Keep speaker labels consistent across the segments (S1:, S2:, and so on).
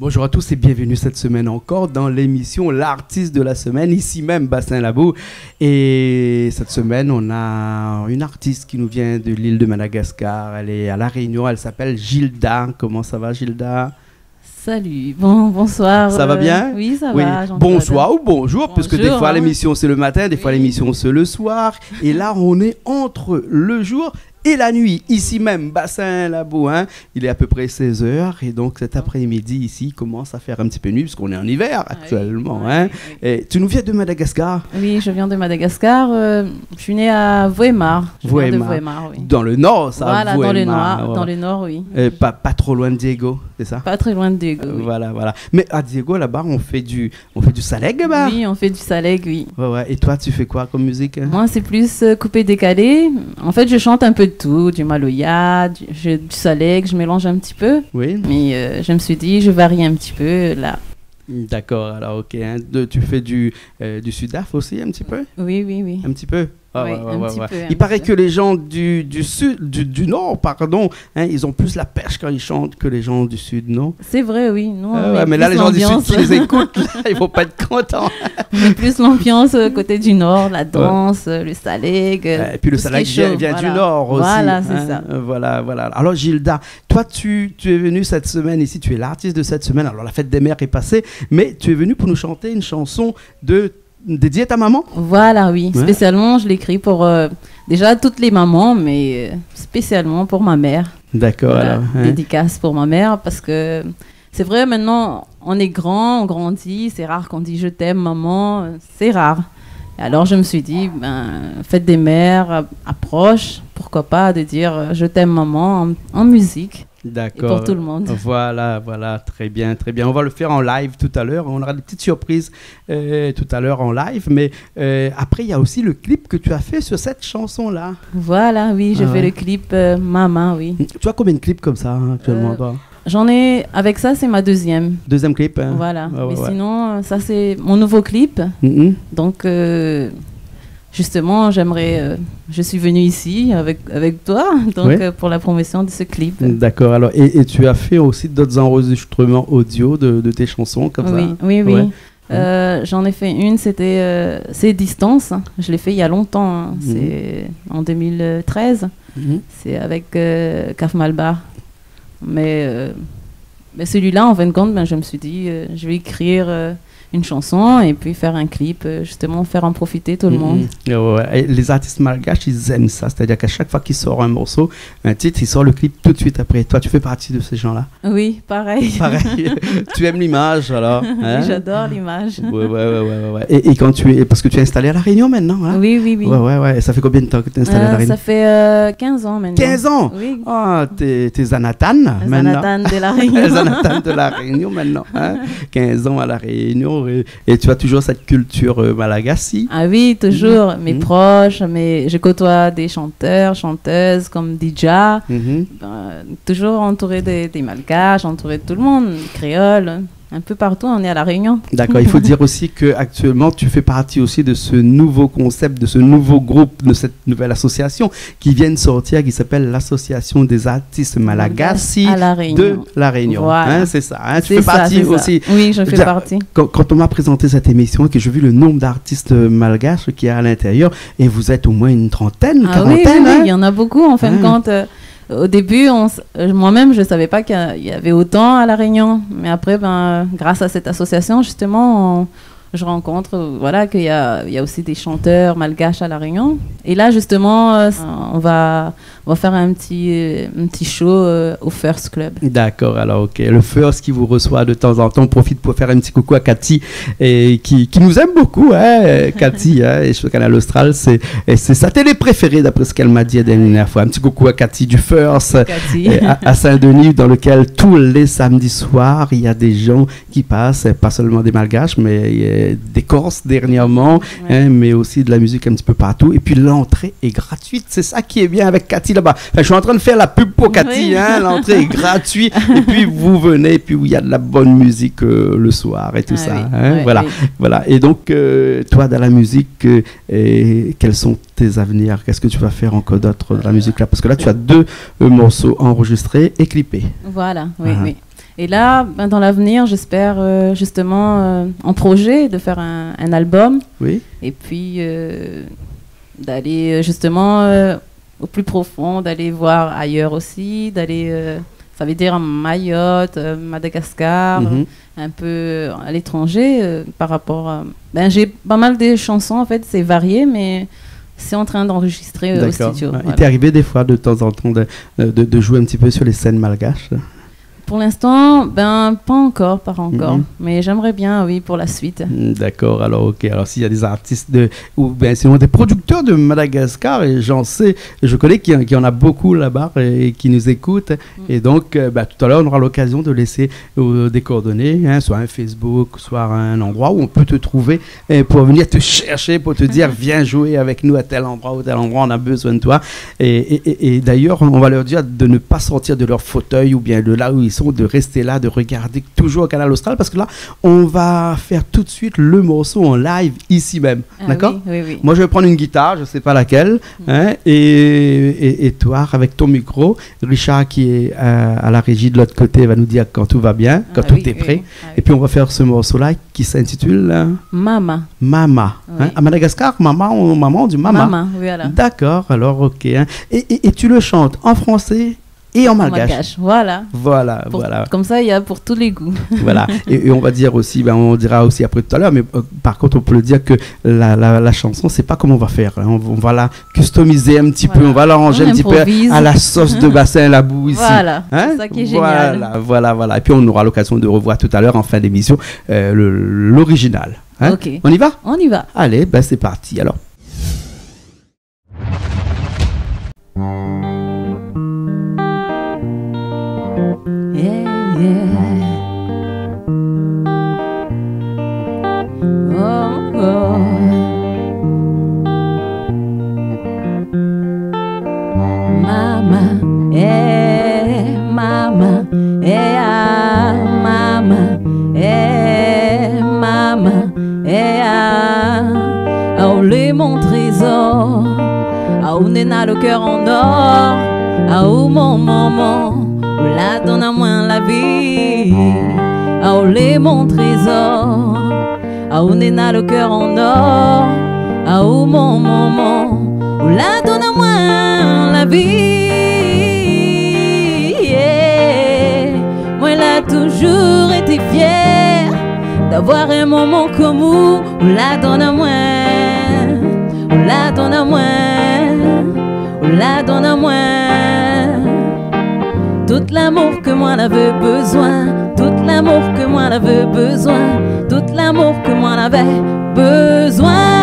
S1: Bonjour à tous et bienvenue cette semaine encore dans l'émission L'artiste de la semaine, ici même Bassin Labou. Et cette semaine, on a une artiste qui nous vient de l'île de Madagascar. Elle est à La Réunion, elle s'appelle Gilda. Comment ça va, Gilda?
S2: Salut, bonsoir.
S1: Ça va bien?
S2: Oui, ça
S1: oui.
S2: va.
S1: Bonsoir ou bonjour, puisque des fois l'émission c'est le matin, des fois
S2: oui.
S1: l'émission c'est le soir. Et là, on est entre le jour et la nuit, ici même, Bassin Labou, hein. Il est à peu près 16h et donc cet après-midi ici, il commence à faire un petit peu nuit puisqu'on est en hiver actuellement.
S2: Oui,
S1: hein.
S2: oui.
S1: Et tu nous viens de Madagascar?
S2: Oui, je viens de Madagascar. Je suis née à Voémar.
S1: Voémar.
S2: Oui.
S1: Dans le nord, ça.
S2: Voilà,
S1: Voémar,
S2: dans le nord, oui.
S1: Pas trop loin de Diego, c'est ça?
S2: Pas très loin de Diego. Oui.
S1: Voilà. Mais à Diego, là-bas, on fait du salègue, bah?
S2: Oui, on fait du salègue, oui.
S1: Ouais. Et toi, tu fais quoi comme musique?
S2: Moi, c'est plus coupé-décalé. En fait, je chante un peu de tout, du maloya, du salègue, je mélange un petit peu.
S1: Oui.
S2: Mais je me suis dit, je varie un petit peu là.
S1: D'accord, alors ok. Hein. Tu fais du sudaf aussi un petit peu?
S2: Oui.
S1: Un petit peu? Ah,
S2: oui,
S1: ouais.
S2: Peu,
S1: Il paraît que les gens du nord, hein, ils ont plus la perche quand ils chantent que les gens du sud, non?
S2: C'est vrai, oui. Nous,
S1: mais là, les gens du sud qui les écoutent, là, ils vont pas être contents.
S2: C'est plus l'ambiance côté du nord, la danse, le salègue.
S1: Et puis le salègue vient du nord aussi.
S2: Voilà, c'est ça.
S1: Voilà. Alors Gilda, toi, tu es venue cette semaine ici, tu es l'artiste de cette semaine. Alors la fête des mères est passée, mais tu es venue pour nous chanter une chanson dédiée à ta maman?
S2: Voilà, oui. Ouais. Spécialement, je l'écris pour déjà toutes les mamans, mais spécialement pour ma mère.
S1: D'accord.
S2: Voilà,
S1: alors, hein.
S2: Dédicace pour ma mère, parce que c'est vrai, maintenant, on est grand, on grandit, c'est rare qu'on dit « je t'aime, maman », c'est rare. Alors, je me suis dit, fête des mères approche, pourquoi pas de dire « je t'aime, maman » en musique.
S1: D'accord.
S2: Et pour tout le monde.
S1: Voilà, très bien. On va le faire en live tout à l'heure. On aura des petites surprises tout à l'heure en live. Mais après, il y a aussi le clip que tu as fait sur cette chanson-là.
S2: Voilà, oui, j'ai fait le clip Maman, oui.
S1: Tu as combien de clips comme ça actuellement, toi?
S2: J'en ai, avec ça, c'est ma deuxième.
S1: Deuxième clip, hein?
S2: Voilà. Mais sinon, ça, c'est mon nouveau clip. Donc, justement, je suis venue ici avec toi pour la promotion de ce clip.
S1: D'accord. Alors, et tu as fait aussi d'autres enregistrements audio de tes chansons comme ça?
S2: Oui. Ouais. J'en ai fait une, c'est Distance. Je l'ai fait il y a longtemps. C'est en 2013. C'est avec Kaf Malbar. Mais celui-là, en fin de compte, je me suis dit, je vais écrire une chanson et puis faire un clip, justement faire en profiter tout le monde.
S1: Et les artistes malgaches, ils aiment ça, c'est-à-dire qu'à chaque fois qu'ils sortent un morceau, un titre, ils sortent le clip tout de suite après. Toi, tu fais partie de ces gens-là?
S2: Oui, pareil.
S1: Tu aimes l'image, alors? Hein?
S2: Oui, j'adore l'image.
S1: Ouais. Et quand parce que tu es installé à La Réunion maintenant, hein?
S2: Oui.
S1: Ouais. Et ça fait combien de temps que tu es installé à La Réunion?
S2: Ça fait 15 ans maintenant.
S1: 15 ans?
S2: Oui.
S1: Ah, t'es Zanatane maintenant.
S2: Zanatane de La Réunion.
S1: Zanatane de La Réunion maintenant, hein? 15 ans à La Réunion. Et tu as toujours cette culture malagasy?
S2: Ah oui, toujours. Mes proches, je côtoie des chanteurs, chanteuses comme Dija. Toujours entouré des malgaches, entouré de tout le monde, créoles. Un peu partout, on est à La Réunion.
S1: D'accord, il faut dire aussi qu'actuellement, tu fais partie aussi de ce nouveau concept, de ce nouveau groupe, de cette nouvelle association qui vient de sortir, qui s'appelle l'Association des artistes malagasy de La Réunion.
S2: Voilà.
S1: Hein, c'est ça, hein, tu fais partie aussi.
S2: Oui, je fais partie.
S1: Quand on m'a présenté cette émission et que j'ai vu le nombre d'artistes malgaches qu'il y a à l'intérieur, et vous êtes au moins une trentaine, quarantaine.
S2: Oui, il y en a beaucoup en fin de compte. Au début, moi-même, je ne savais pas qu'il y avait autant à La Réunion. Mais après, grâce à cette association, justement, je rencontre qu'il y a aussi des chanteurs malgaches à La Réunion. Et là, justement, on va faire un petit show au First Club.
S1: D'accord, alors ok. Le First qui vous reçoit de temps en temps, on profite pour faire un petit coucou à Cathy, qui nous aime beaucoup, hein, Cathy, hein, et je suis Canal Austral, c'est sa télé préférée d'après ce qu'elle m'a dit la dernière fois. Un petit coucou à Cathy du First, à Saint-Denis, dans lequel tous les samedis soirs, il y a des gens qui passent, pas seulement des malgaches, mais des Corses dernièrement, hein, mais aussi de la musique un petit peu partout. Et puis l'entrée est gratuite. C'est ça qui est bien avec Cathy là-bas. Enfin, je suis en train de faire la pub pour Cathy. Hein, l'entrée est gratuite. Et puis vous venez, et puis il y a de la bonne musique le soir et tout ça. Hein, voilà, voilà. Et donc, toi, dans la musique, quels sont tes avenirs? Qu'est-ce que tu vas faire encore d'autre de la musique là? Parce que là, tu as 2 morceaux enregistrés et clippés.
S2: Voilà, oui. Et là, ben, dans l'avenir, j'espère justement en projet de faire un album. Oui. Et puis d'aller justement au plus profond, d'aller voir ailleurs aussi, d'aller, ça veut dire Mayotte, Madagascar, un peu à l'étranger par rapport à... Ben, j'ai pas mal de chansons, en fait, c'est varié, mais... C'est en train d'enregistrer au studio.
S1: Voilà. Il t'est arrivé des fois de temps en temps de jouer un petit peu sur les scènes malgaches?
S2: Pour l'instant, ben pas encore. Mais j'aimerais bien, oui, pour la suite.
S1: D'accord, alors ok. Alors s'il y a des artistes ou bien sinon des producteurs de Madagascar, et j'en sais, je connais qu'il y en a beaucoup là-bas et qui nous écoutent. Et donc, tout à l'heure, on aura l'occasion de laisser des coordonnées, hein, soit un Facebook, soit un endroit où on peut te trouver pour venir te chercher, pour te dire viens jouer avec nous à tel endroit ou tel endroit, on a besoin de toi. Et d'ailleurs, on va leur dire de ne pas sortir de leur fauteuil ou bien de là où ils sont, de rester là, de regarder toujours Canal Austral, parce que là, on va faire tout de suite le morceau en live ici même. D'accord?
S2: Oui.
S1: Moi, je vais prendre une guitare, je ne sais pas laquelle, hein, et toi, avec ton micro, Richard qui est à la régie de l'autre côté va nous dire quand tout va bien, quand tout est prêt. Et puis, on va faire ce morceau-là qui s'intitule
S2: Mama.
S1: Mama.
S2: Oui.
S1: Hein? À Madagascar, maman, on dit mama.
S2: Mama, voilà.
S1: D'accord, alors ok. Hein. Et tu le chantes en français et en malgache.
S2: Voilà.
S1: Voilà.
S2: Comme ça, il y a pour tous les goûts.
S1: Voilà. Et on va dire aussi, on dira aussi après tout à l'heure, mais par contre, on peut le dire que la chanson, c'est pas comme on va faire. Hein. On va la customiser un petit peu, on va l'arranger un petit peu à la sauce de bassin, la boue ici.
S2: Voilà.
S1: Hein?
S2: C'est ça qui est génial.
S1: Voilà. Et puis, on aura l'occasion de revoir tout à l'heure, en fin d'émission, l'original. Hein?
S2: Ok.
S1: On y va?
S2: On y va.
S1: Allez, c'est parti alors.
S2: Mon trésor, ah où n'est le cœur en or, ah où mon maman, où la donne à moi la vie, ah où l'est mon trésor, ah où n'est le cœur en or, ah où mon maman, où la donne à moi la vie. Yeah. Moi elle a toujours été fière d'avoir un moment comme vous, où la donne à moi. La donne à moi, la donne à moi. Tout l'amour que moi l'avais besoin, tout l'amour que moi l'avais besoin, tout l'amour que moi l'avais besoin.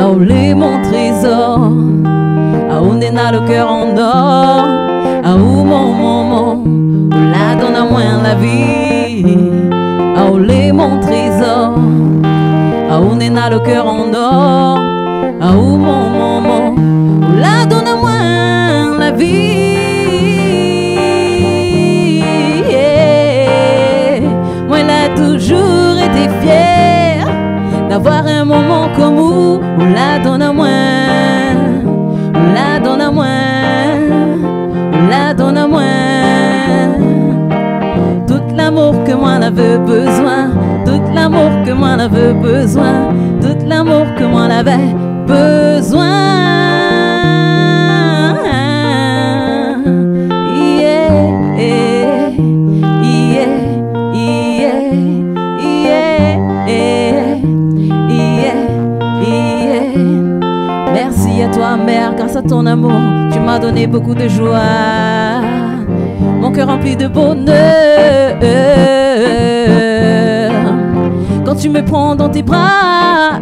S2: Oh, les mon trésor, ah où n'est le cœur en or, ah où mon maman, où la donne à moi la vie, ah où les mon trésor, ah où n'est le cœur en or, ah où mon maman, où la donne à moi la vie. Yeah. Moi elle a toujours été fière d'avoir un moment comme vous, où la donne à moi, où la donne à moi, où la donne à moi. Tout l'amour que moi l'avais besoin, tout l'amour que moi l'avais besoin, tout l'amour que moi l'avais besoin. Merci à toi mère, grâce à ton amour, tu m'as donné beaucoup de joie, mon cœur rempli de bonheur. Quand tu me prends dans tes bras,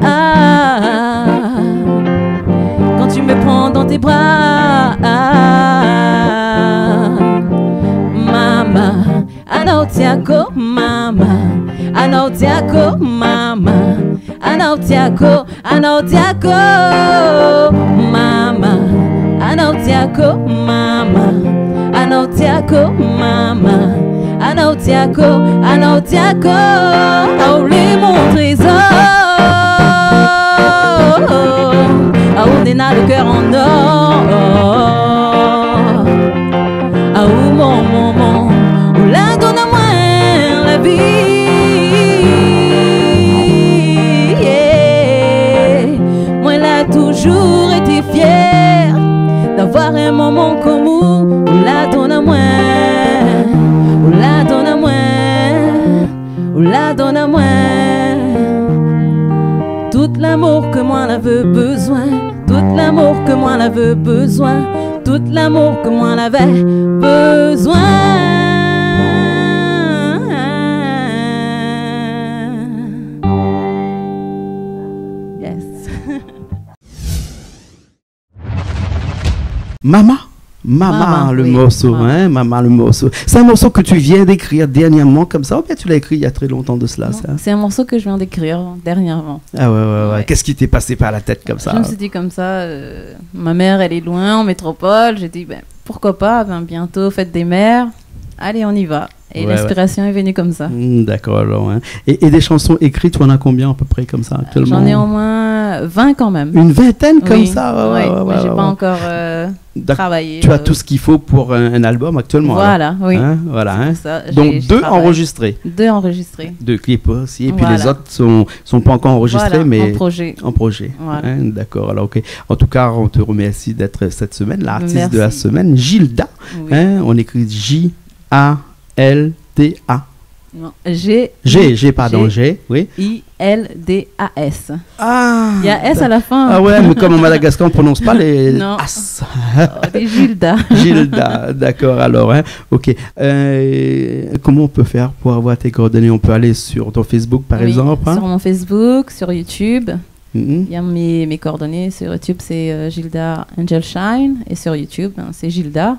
S2: Quand tu me prends dans tes bras, mama, anautiako, mama, anautiako, mama, anautiako, anautiako, mama, anautiako, mama, anautiako, mama, anautiako, anautiako, oh, les mon trésor. Ah, on est le cœur en or. Ah, où mon, là donne-moi la vie. Yeah. Moi là toujours été fière d'avoir un moment comme vous. Là donne-moi, là donne-moi, là donne-moi. Tout l'amour que moi l'avais besoin, tout l'amour que moi l'avais besoin, tout l'amour que moi l'avais besoin. Yes.
S1: Mama. Mama, le
S2: oui,
S1: morceau,
S2: Mama.
S1: hein, Mama, le morceau. C'est un morceau que tu viens d'écrire dernièrement comme ça, ou bien tu l'as écrit il y a très longtemps de cela,
S2: Non,
S1: ça?
S2: c'est un morceau que je viens d'écrire dernièrement.
S1: Ah ouais.
S2: Ouais.
S1: Qu'est-ce qui t'est passé par la tête comme ça?
S2: Je me suis dit comme ça, ma mère elle est loin en métropole, j'ai dit ben, pourquoi pas, ben, bientôt fête des mères, allez on y va. Et
S1: Ouais,
S2: l'inspiration est venue comme ça.
S1: D'accord, alors. Hein. Et des chansons écrites, tu en as combien à peu près comme ça actuellement?
S2: J'en ai au moins 20 quand même.
S1: Une vingtaine comme
S2: Oui,
S1: ça?
S2: ouais, mais j'ai
S1: ouais.
S2: pas encore travaillé.
S1: Tu as tout ce qu'il faut pour un album actuellement?
S2: Voilà,
S1: alors.
S2: oui.
S1: Hein, voilà. Hein.
S2: Ça,
S1: Donc
S2: j'ai
S1: 2
S2: travaillé.
S1: enregistrés.
S2: 2 enregistrés.
S1: 2 clips aussi. Et puis
S2: Voilà.
S1: les autres sont pas encore enregistrés,
S2: Voilà,
S1: mais
S2: en projet.
S1: en projet.
S2: Voilà.
S1: Hein, d'accord, alors ok. En tout cas, on te remercie d'être cette semaine l'artiste
S2: Merci.
S1: de la semaine, Gilda.
S2: Oui.
S1: Hein, on écrit J-A-L-T-A.
S2: Non,
S1: G, pardon, G, oui.
S2: I-L-D-A-S.
S1: Ah,
S2: Il y a S à la fin.
S1: Ah ouais, mais comme en Madagascar, on prononce pas les
S2: Non.
S1: As.
S2: Oh, des Gilda.
S1: Gilda, d'accord, alors, hein, ok. Comment on peut faire pour avoir tes coordonnées? On peut aller sur ton Facebook, par
S2: Oui,
S1: exemple.
S2: sur mon Facebook, sur YouTube.
S1: Mhm.
S2: Il y a mes coordonnées. Sur YouTube, c'est Gilda Angel Shine. Et sur YouTube, ben, c'est Gilda.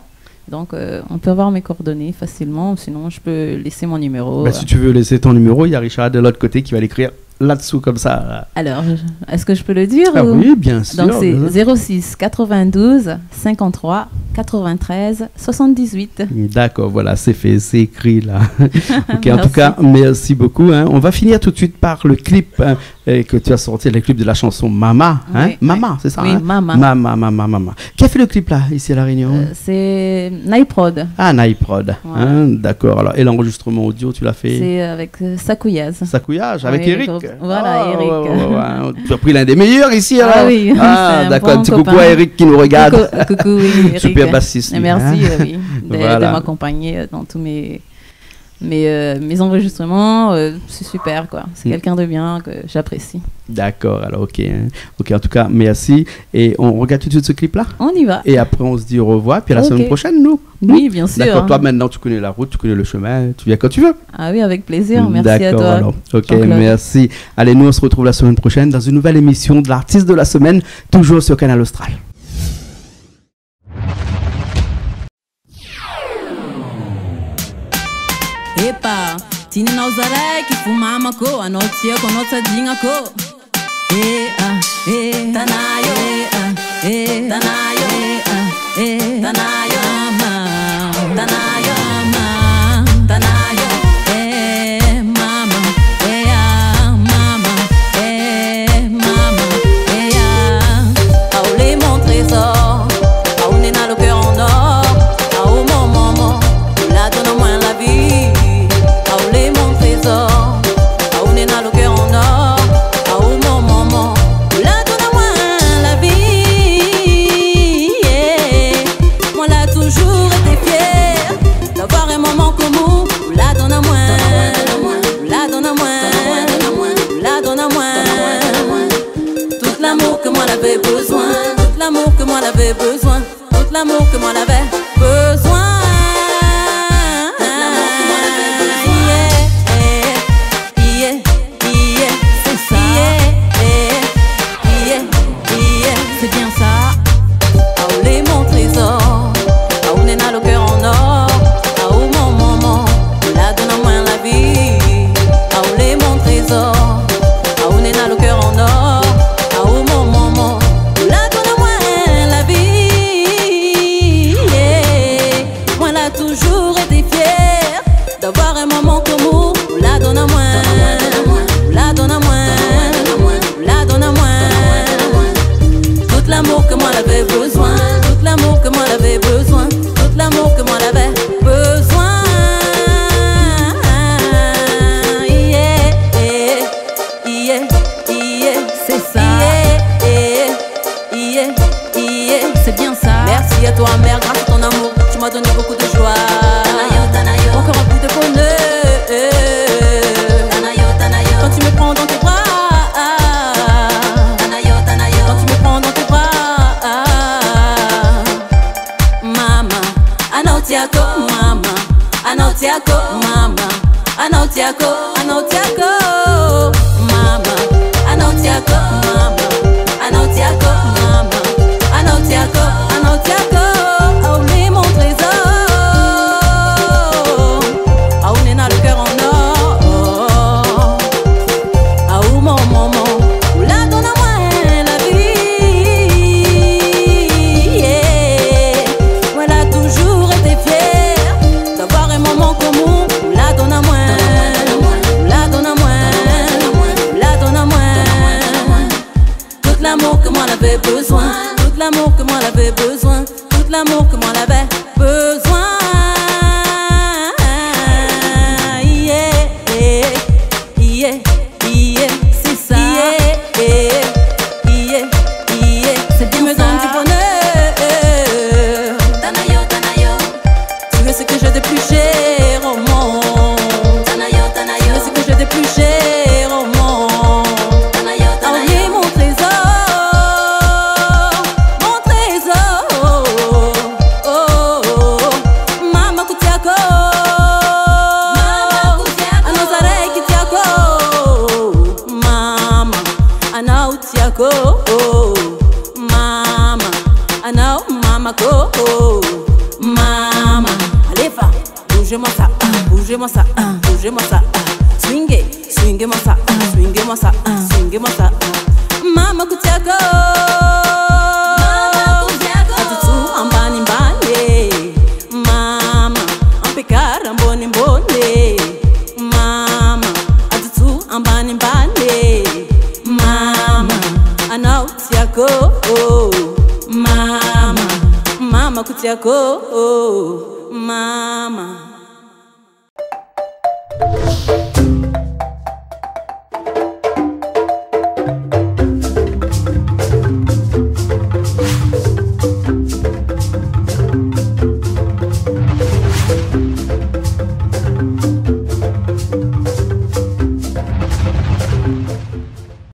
S2: Donc, on peut avoir mes coordonnées facilement. Sinon, je peux laisser mon numéro.
S1: Bah, si tu veux laisser ton numéro, il y a Richard de l'autre côté qui va l'écrire là-dessous, comme ça. Là.
S2: Alors, est-ce que je peux le dire
S1: Ah
S2: ou...
S1: oui, bien sûr.
S2: Donc, c'est 06 92 53 93 78.
S1: D'accord, voilà, c'est fait, c'est écrit là. Ok, en
S2: Merci.
S1: tout cas, merci beaucoup. Hein. On va finir tout de suite par le clip que tu as sorti, le clip de la chanson Mama. Hein.
S2: Oui,
S1: Mama,
S2: oui.
S1: c'est ça?
S2: Oui,
S1: Hein?
S2: Mama.
S1: Mama. Qui a fait le clip là, ici à La Réunion?
S2: C'est Naiprod.
S1: Ah, Naiprod.
S2: Voilà.
S1: Hein, d'accord, alors, et l'enregistrement audio, tu l'as fait?
S2: C'est avec Sakouyaz.
S1: Sacouillage avec
S2: Oui,
S1: Eric.
S2: voilà,
S1: Ah,
S2: Eric.
S1: ouais. Tu as pris l'un des meilleurs ici alors?
S2: Ah oui, c'est
S1: Ah,
S2: un
S1: d'accord,
S2: bon
S1: un petit coucou
S2: copain.
S1: à Eric qui nous regarde.
S2: Coucou, oui, Eric.
S1: Super bassiste.
S2: Et
S1: lui,
S2: merci
S1: hein.
S2: oui, de
S1: Voilà.
S2: m'accompagner dans tous mes enregistrements. C'est super, quoi. C'est quelqu'un de bien que j'apprécie.
S1: D'accord, alors ok. Hein. Ok, en tout cas, merci. Et on regarde tout de suite ce clip là?
S2: On y va.
S1: Et après, on se dit au revoir. Puis à la
S2: Ok.
S1: semaine prochaine, nous.
S2: Oui, bien sûr.
S1: D'accord, toi maintenant, tu connais la route, tu connais le chemin. Tu viens quand tu veux.
S2: Ah oui, avec plaisir. Merci à
S1: D'accord,
S2: toi.
S1: alors. Ok,
S2: Jean-Claude.
S1: merci. Allez, nous, on se retrouve la semaine prochaine dans une nouvelle émission de l'artiste de la semaine, toujours sur Canal Austral.
S2: Epa, tini na uzarai kifumama ko anotia konota dinga ko. Tanayo, tanayo, tanayo, mama, tanayo, mama, tanayo, mama, mama, mama, Aoulé mon trésor, aoulé na le cœur en or, aou mon maman, la donne-moi la vie, aoulé mon trésor, aoulé na le cœur en or, aou mon maman, la donne-moi la vie, yeah. Moi là toujours été fière d'avoir un moment comme vous, la donne-moi, la donne-moi, la donne-moi. Tout l'amour que moi l'avais besoin, tout l'amour que moi l'avais besoin, tout l'amour que moi l'avais besoin. Yeah, yeah, yeah, c'est ça. Yeah, a toujours été fière d'avoir un moment comme vous. La donne à moi, la donne à moi, la donne à moi. Tout l'amour que moi j'avais besoin, tout l'amour que moi j'avais besoin, tout l'amour que moi j'avais besoin. Yeah, yeah, yeah, c'est ça. Yeah, yeah, c'est bien ça. Merci à toi mère, grâce à ton amour, tu m'as donné beaucoup de joie. Encore un peu de bonheur. Quand tu me prends dans tes bras, quand tu me prends dans tes bras, mama, anotiako, mama, anotiako, mama, anotiako, anotiako, mama, anotiako, mama, anotiako, mama, anotiako, anotiako. Oh, mais mon trésor, oh, on est dans le cœur en or. Oh, mon maman, la donne à moi la vie. Yeah. Moi, elle a toujours été fière d'avoir un moment comme vous. La donne à moi, la donne à moi, la donne à moi. Tout l'amour que moi j'avais besoin, tout l'amour que moi j'avais besoin, tout l'amour que moi j'avais besoin. Yeah, yeah, yeah, c'est ça. Yeah, yeah, yeah, c'est bien. Tu me donnes du bonheur. Tanayo, Tanayo, tu es ce que j'ai de plus cher au monde. Tanayo, Tanayo, tu es ce que j'ai de plus cher au monde. Tanayo, Tanayo, oh, oui, mon trésor, mon trésor. Oh, oh, oh. Mama Kutiako, Anozare Kitiako, Mama Anautiako, Mama Anao Mama Ko, Mama. Allez va, bougez-moi ça, bougez-moi ça, bougez-moi ça. Swingez, swingez-moi ça, swingez-moi ça, swingez-moi ça. Mama Kutiako, Atutu ambani mbane, Mama ampekara mboni mbone, Mama Atutu ambani mbane, Mama Anautiako, Mama Mama Kutiako, Mama.